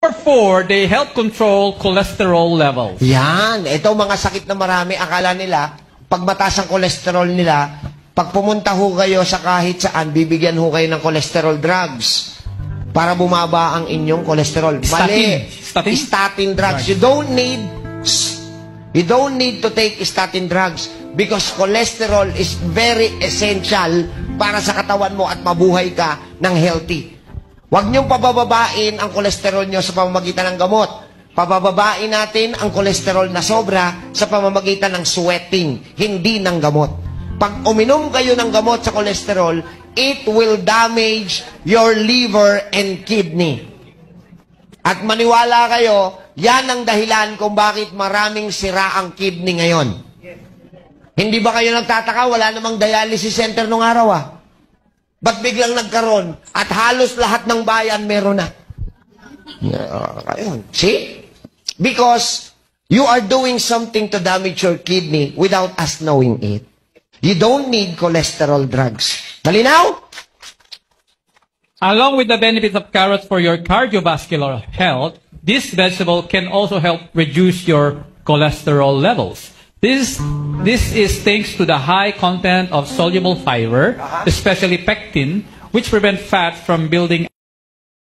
Number 4, they help control cholesterol levels. Yan. Ito mga sakit na marami. Akala nila, pag mataas ang cholesterol nila, pag pumunta ho kayo sa kahit saan, bibigyan ho kayo ng cholesterol drugs para bumaba ang inyong cholesterol. Mali. Statin drugs. You don't need to take statin drugs because cholesterol is very essential para sa katawan mo at mabuhay ka ng healthy. Huwag niyong pabababain ang kolesterol niyo sa pamamagitan ng gamot. Pabababain natin ang kolesterol na sobra sa pamamagitan ng sweating, hindi ng gamot. Pag uminom kayo ng gamot sa kolesterol, it will damage your liver and kidney. At maniwala kayo, yan ang dahilan kung bakit maraming sira ang kidney ngayon. Hindi ba kayo nagtataka? Wala namang dialysis center nung araw Ba't biglang nagkaroon? At halos lahat ng bayan meron na. See? Because you are doing something to damage your kidney without us knowing it. You don't need cholesterol drugs. Malinaw? Along with the benefits of carrots for your cardiovascular health, this vegetable can also help reduce your cholesterol levels. This is thanks to the high content of soluble fiber, especially pectin, which prevent fat from building